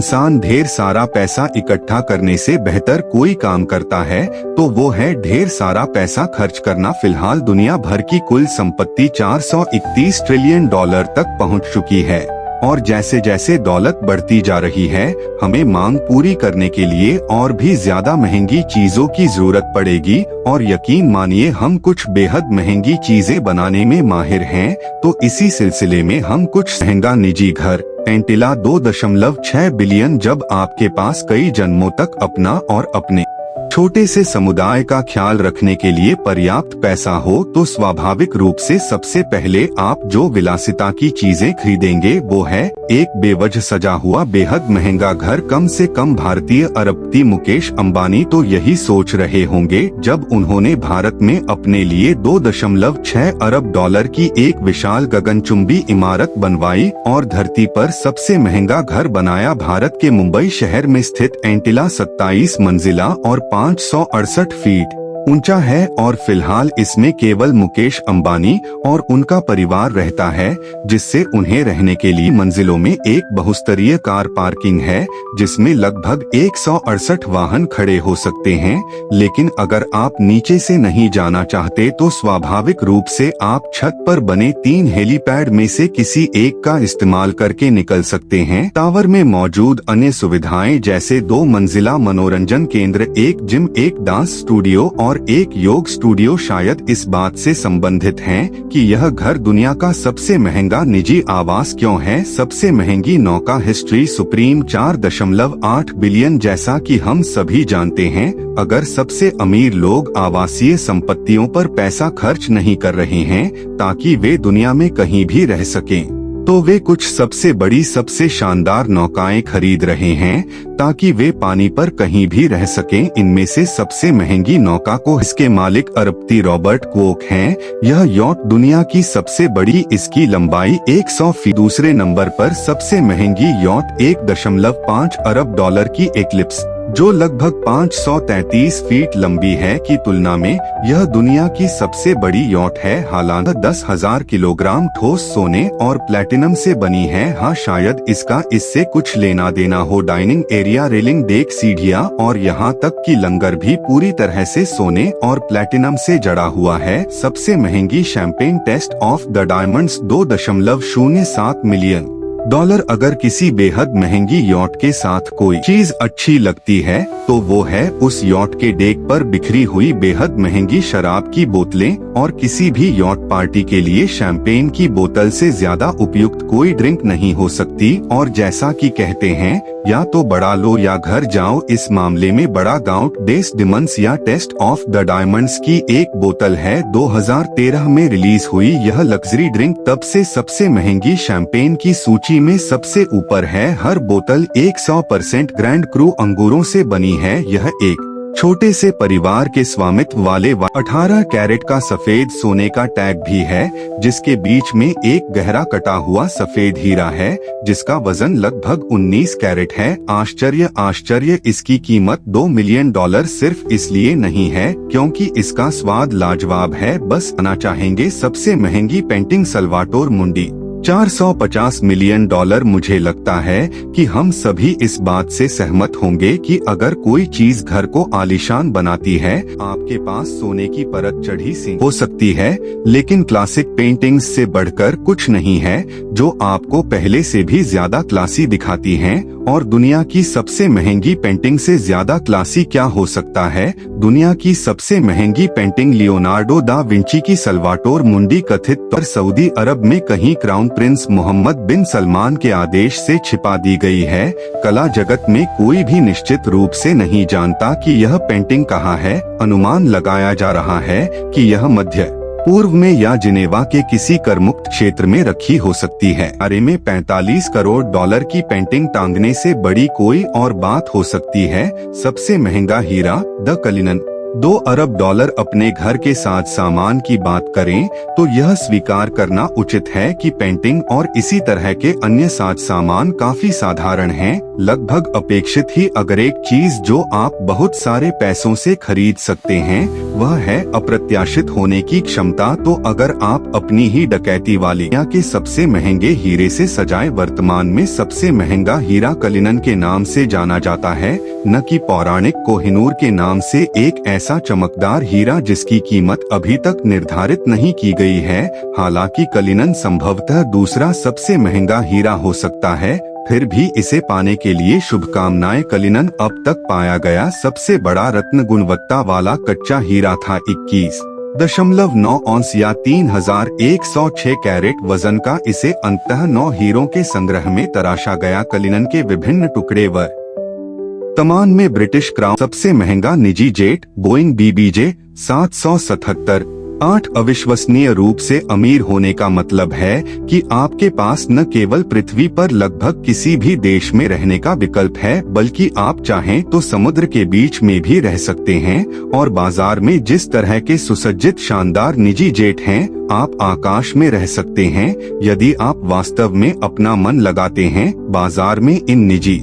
इंसान ढेर सारा पैसा इकट्ठा करने से बेहतर कोई काम करता है तो वो है ढेर सारा पैसा खर्च करना। फिलहाल दुनिया भर की कुल संपत्ति 431 ट्रिलियन डॉलर तक पहुंच चुकी है और जैसे जैसे दौलत बढ़ती जा रही है हमें मांग पूरी करने के लिए और भी ज्यादा महंगी चीजों की जरूरत पड़ेगी। और यकीन मानिए हम कुछ बेहद महंगी चीजें बनाने में माहिर हैं। तो इसी सिलसिले में हम कुछ महंगा निजी घर एंटीला 2.6 बिलियन, जब आपके पास कई जन्मों तक अपना और अपने छोटे से समुदाय का ख्याल रखने के लिए पर्याप्त पैसा हो तो स्वाभाविक रूप से सबसे पहले आप जो विलासिता की चीजें खरीदेंगे वो है एक बेवजह सजा हुआ बेहद महंगा घर। कम से कम भारतीय अरबपति मुकेश अंबानी तो यही सोच रहे होंगे जब उन्होंने भारत में अपने लिए 2.6 अरब डॉलर की एक विशाल गगनचुंबी इमारत बनवाई और धरती पर सबसे महंगा घर बनाया। भारत के मुंबई शहर में स्थित एंटीला 27 मंजिला और 568 फीट ऊंचा है और फिलहाल इसमें केवल मुकेश अंबानी और उनका परिवार रहता है, जिससे उन्हें रहने के लिए मंजिलों में एक बहुस्तरीय कार पार्किंग है जिसमें लगभग 168 वाहन खड़े हो सकते हैं। लेकिन अगर आप नीचे से नहीं जाना चाहते तो स्वाभाविक रूप से आप छत पर बने 3 हेलीपैड में से किसी एक का इस्तेमाल करके निकल सकते हैं। टावर में मौजूद अन्य सुविधाएं जैसे 2 मंजिला मनोरंजन केंद्र, एक जिम, एक डांस स्टूडियो और एक योग स्टूडियो शायद इस बात से संबंधित हैं कि यह घर दुनिया का सबसे महंगा निजी आवास क्यों है। सबसे महंगी नौका हिस्ट्री सुप्रीम 4.8 बिलियन। जैसा कि हम सभी जानते हैं अगर सबसे अमीर लोग आवासीय संपत्तियों पर पैसा खर्च नहीं कर रहे हैं ताकि वे दुनिया में कहीं भी रह सकें तो वे कुछ सबसे बड़ी सबसे शानदार नौकाएं खरीद रहे हैं ताकि वे पानी पर कहीं भी रह सकें। इनमें से सबसे महंगी नौका को इसके मालिक अरबपति रॉबर्ट क्वोक हैं। यह यॉट दुनिया की सबसे बड़ी, इसकी लंबाई 100 फीट। दूसरे नंबर पर सबसे महंगी यॉट 1.5 अरब डॉलर की एक्लिप्स जो लगभग 533 फीट लंबी है की तुलना में यह दुनिया की सबसे बड़ी यॉट है। हालांकि 10,000 किलोग्राम ठोस सोने और प्लेटिनम से बनी है। हाँ, शायद इसका इससे कुछ लेना देना हो। डाइनिंग एरिया, रेलिंग, डेक, सीढ़ियाँ और यहाँ तक कि लंगर भी पूरी तरह से सोने और प्लेटिनम से जड़ा हुआ है। सबसे महंगी champagne taste of the diamonds 2.07 million dollar. अगर किसी बेहद महंगी यॉट के साथ कोई चीज अच्छी लगती है तो वो है उस यॉट के डेक पर बिखरी हुई बेहद महंगी शराब की बोतलें। और किसी भी यॉट पार्टी के लिए शैंपेन की बोतल से ज्यादा उपयुक्त कोई ड्रिंक नहीं हो सकती। और जैसा कि कहते हैं या तो बड़ा लो या घर जाओ, इस मामले में बड़ा गाउंट डेस डिमंस या टेस्ट ऑफ द डायमंड्स की एक बोतल है। 2013 में रिलीज हुई यह लग्जरी ड्रिंक तब से सबसे महंगी शैंपेन की सूची में सबसे ऊपर है। हर बोतल 100% ग्रैंड क्रू अंगूरों से बनी है। यह एक छोटे से परिवार के स्वामित्व वाले 18 कैरेट का सफेद सोने का टैग भी है जिसके बीच में एक गहरा कटा हुआ सफेद हीरा है जिसका वजन लगभग 19 कैरेट है। आश्चर्य, इसकी कीमत 2 मिलियन डॉलर सिर्फ इसलिए नहीं है क्योंकि इसका स्वाद लाजवाब है। बस आना चाहेंगे। सबसे महंगी पेंटिंग सल्वाटोर मुंडी 450 मिलियन डॉलर। मुझे लगता है कि हम सभी इस बात से सहमत होंगे कि अगर कोई चीज घर को आलीशान बनाती है, आपके पास सोने की परत चढ़ी सी हो सकती है लेकिन क्लासिक पेंटिंग्स से बढ़कर कुछ नहीं है जो आपको पहले से भी ज्यादा क्लासी दिखाती हैं। और दुनिया की सबसे महंगी पेंटिंग से ज्यादा क्लासी क्या हो सकता है। दुनिया की सबसे महंगी पेंटिंग लियोनार्डो दा विंची की सल्वाटोर मुंडी कथित तौर पर सऊदी अरब में कहीं क्राउन प्रिंस मोहम्मद बिन सलमान के आदेश से छिपा दी गई है। कला जगत में कोई भी निश्चित रूप से नहीं जानता कि यह पेंटिंग कहाँ है। अनुमान लगाया जा रहा है कि यह मध्य पूर्व में या जिनेवा के किसी करमुक्त क्षेत्र में रखी हो सकती है। अरे में 45 करोड़ डॉलर की पेंटिंग टांगने से बड़ी कोई और बात हो सकती है। सबसे महंगा हीरा द कलिनन $2 अरब अपने घर के साज सामान की बात करें तो यह स्वीकार करना उचित है कि पेंटिंग और इसी तरह के अन्य साज सामान काफी साधारण हैं, लगभग अपेक्षित ही। अगर एक चीज जो आप बहुत सारे पैसों से खरीद सकते हैं वह है अप्रत्याशित होने की क्षमता, तो अगर आप अपनी ही डकैती वाली दुनिया के सबसे महंगे हीरे से सजाए, वर्तमान में सबसे महंगा हीरा कलिनन के नाम से जाना जाता है, न कि पौराणिक कोहिनूर के नाम से एक ऐसा चमकदार हीरा जिसकी कीमत अभी तक निर्धारित नहीं की गई है। हालांकि कलिनन संभवतः दूसरा सबसे महंगा हीरा हो सकता है, फिर भी इसे पाने के लिए शुभकामनाएं। कलिनन अब तक पाया गया सबसे बड़ा रत्न गुणवत्ता वाला कच्चा हीरा था। 21.9 औंस या 3106 कैरेट वजन का इसे अंततः 9 हीरों के संग्रह में तराशा गया। कलिनन के विभिन्न टुकड़े वर्तमान में ब्रिटिश क्राउन सबसे महंगा निजी जेट बोइंग BBJ 777 8 अविश्वसनीय रूप से अमीर होने का मतलब है कि आपके पास न केवल पृथ्वी पर लगभग किसी भी देश में रहने का विकल्प है, बल्कि आप चाहें तो समुद्र के बीच में भी रह सकते हैं। और बाजार में जिस तरह के सुसज्जित शानदार निजी जेट हैं, आप आकाश में रह सकते हैं यदि आप वास्तव में अपना मन लगाते हैं। बाजार में इन निजी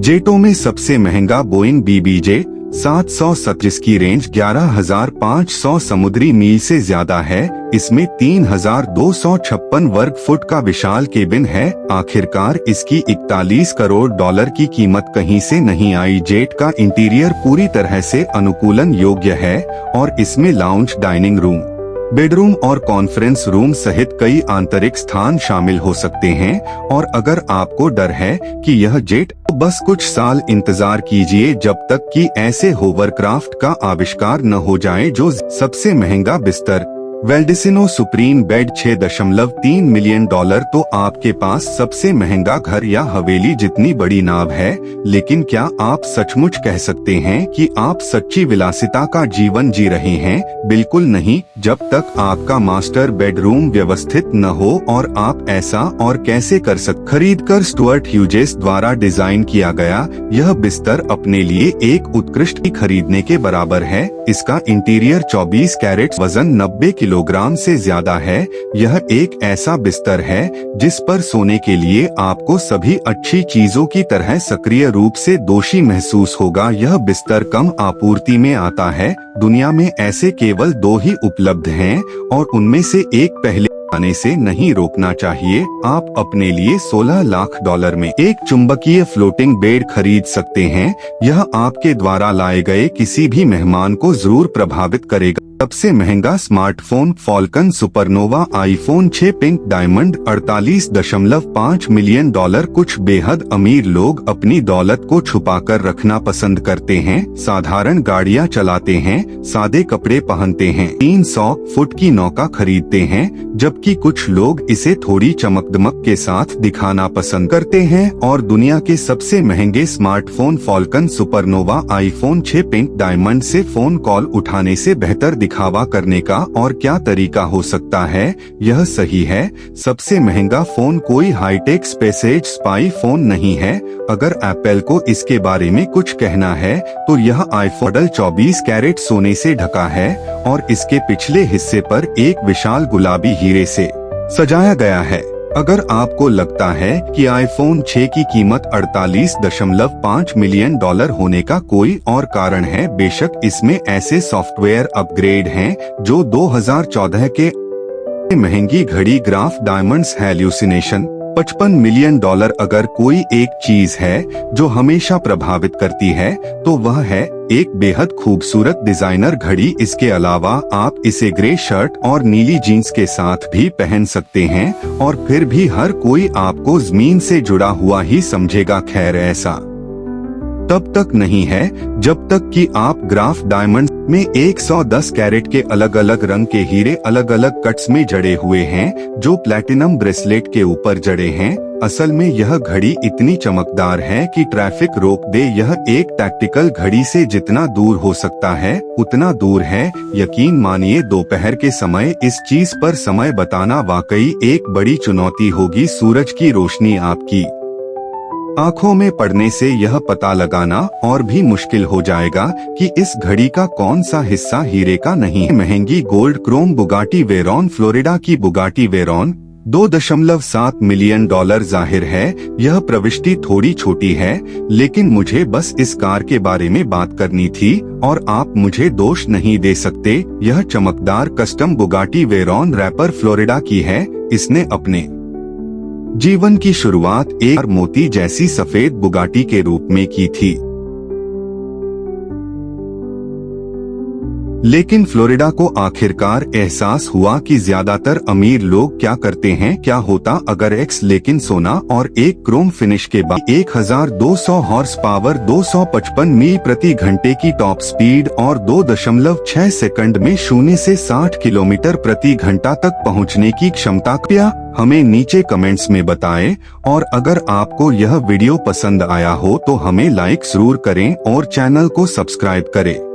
जेटों में सबसे महंगा बोइंग BBJ 707 जिसकी रेंज 11,500 समुद्री मील से ज्यादा है, इसमें 3,256 वर्ग फुट का विशाल केबिन है। आखिरकार इसकी 41 करोड़ डॉलर की कीमत कहीं से नहीं आई। जेट का इंटीरियर पूरी तरह से अनुकूलन योग्य है और इसमें लाउंज, डाइनिंग रूम, बेडरूम और कॉन्फ्रेंस रूम सहित कई आंतरिक स्थान शामिल हो सकते हैं। और अगर आपको डर है कि यह जेट, तो बस कुछ साल इंतजार कीजिए जब तक कि ऐसे होवरक्राफ्ट का आविष्कार न हो जाए जो सबसे महंगा बिस्तर वेल्डिसिनो सुप्रीम बेड 6.3 मिलियन डॉलर। तो आपके पास सबसे महंगा घर या हवेली जितनी बड़ी नाव है, लेकिन क्या आप सचमुच कह सकते हैं कि आप सच्ची विलासिता का जीवन जी रहे हैं? बिल्कुल नहीं, जब तक आपका मास्टर बेडरूम व्यवस्थित न हो। और आप ऐसा और कैसे कर सकते? खरीदकर स्टुअर्ट ह्यूजेस द्वारा डिजाइन किया गया यह बिस्तर अपने लिए एक उत्कृष्ट खरीदने के बराबर है। इसका इंटीरियर 24 कैरेट, वजन 90 किलोग्राम से ज्यादा है। यह एक ऐसा बिस्तर है जिस पर सोने के लिए आपको सभी अच्छी चीजों की तरह सक्रिय रूप से दोषी महसूस होगा। यह बिस्तर कम आपूर्ति में आता है। दुनिया में ऐसे केवल 2 ही उपलब्ध हैं और उनमें से एक पहले आने से नहीं रोकना चाहिए। आप अपने लिए $16 लाख में एक चुंबकीय फ्लोटिंग बेड खरीद सकते हैं। यह आपके द्वारा लाए गए किसी भी मेहमान को जरूर प्रभावित करेगा। सबसे महंगा smartphone Falcon supernova iPhone 6 pink diamond 48.5 million dollar. कुछ बेहद अमीर लोग अपनी दौलत को छुपाकर रखना पसंद करते हैं, साधारण गाड़ियां चलाते हैं, सादे कपड़े पहनते हैं, 300 फुट की नौका खरीदते हैं, जबकि कुछ लोग इसे थोड़ी चमकदमक के साथ दिखाना पसंद करते हैं। और दुनिया के सबसे महंगे smartphone Falcon supernova iPhone 6 pink diamond से फोन कॉल उठाने से बेहतर दिखावा करने का और क्या तरीका हो सकता है? यह सही है, सबसे महंगा फोन कोई हाईटेक स्पेसएज स्पाई फोन नहीं है। अगर एप्पल को इसके बारे में कुछ कहना है तो यह आईफोन 24 कैरेट सोने से ढका है और इसके पिछले हिस्से पर एक विशाल गुलाबी हीरे से सजाया गया है। अगर आपको लगता है कि आईफोन 6 की कीमत 48.5 मिलियन डॉलर होने का कोई और कारण है, बेशक इसमें ऐसे सॉफ्टवेयर अपग्रेड हैं जो 2014 के महंगी घड़ी ग्राफ डायमंड्स हैल्यूसिनेशन 55 मिलियन डॉलर। अगर कोई एक चीज है जो हमेशा प्रभावित करती है तो वह है एक बेहद खूबसूरत डिजाइनर घड़ी। इसके अलावा आप इसे ग्रे शर्ट और नीली जीन्स के साथ भी पहन सकते हैं और फिर भी हर कोई आपको जमीन से जुड़ा हुआ ही समझेगा। खैर, ऐसा तब तक नहीं है जब तक कि आप ग्राफ डायमंड में 110 कैरेट के अलग अलग रंग के हीरे अलग अलग कट्स में जड़े हुए हैं जो प्लैटिनम ब्रेसलेट के ऊपर जड़े हैं। असल में यह घड़ी इतनी चमकदार है कि ट्रैफिक रोक दे। यह एक टैक्टिकल घड़ी से जितना दूर हो सकता है उतना दूर है। यकीन मानिए, दोपहर के समय इस चीज पर समय बताना वाकई एक बड़ी चुनौती होगी। सूरज की रोशनी आपकी आंखों में पड़ने से यह पता लगाना और भी मुश्किल हो जाएगा कि इस घड़ी का कौन सा हिस्सा हीरे का नहीं है। महंगी gold Chrome Bugatti Veyron, Florida की बुगाटी वेरॉन 2.7 मिलियन डॉलर। जाहिर है यह प्रविष्टि थोड़ी छोटी है, लेकिन मुझे बस इस कार के बारे में बात करनी थी और आप मुझे दोष नहीं दे सकते। यह चमकदार custom Bugatti Veyron rapper Florida की है। इसने अपने जीवन की शुरुआत एक मोती जैसी सफेद बुगाटी के रूप में की थी, लेकिन फ्लोरिडा को आखिरकार एहसास हुआ कि ज्यादातर अमीर लोग क्या करते हैं। क्या होता अगर एक्स लेकिन सोना और एक क्रोम फिनिश के बाद 1200 हॉर्स पावर, 255 मील प्रति घंटे की टॉप स्पीड और 2.6 सेकंड में 0 से 60 किलोमीटर प्रति घंटा तक पहुंचने की क्षमता। कृपया हमें नीचे कमेंट्स में बताएं, और अगर आपको यह वीडियो पसंद आया हो तो हमें लाइक जरूर करें और चैनल को सब्सक्राइब करें।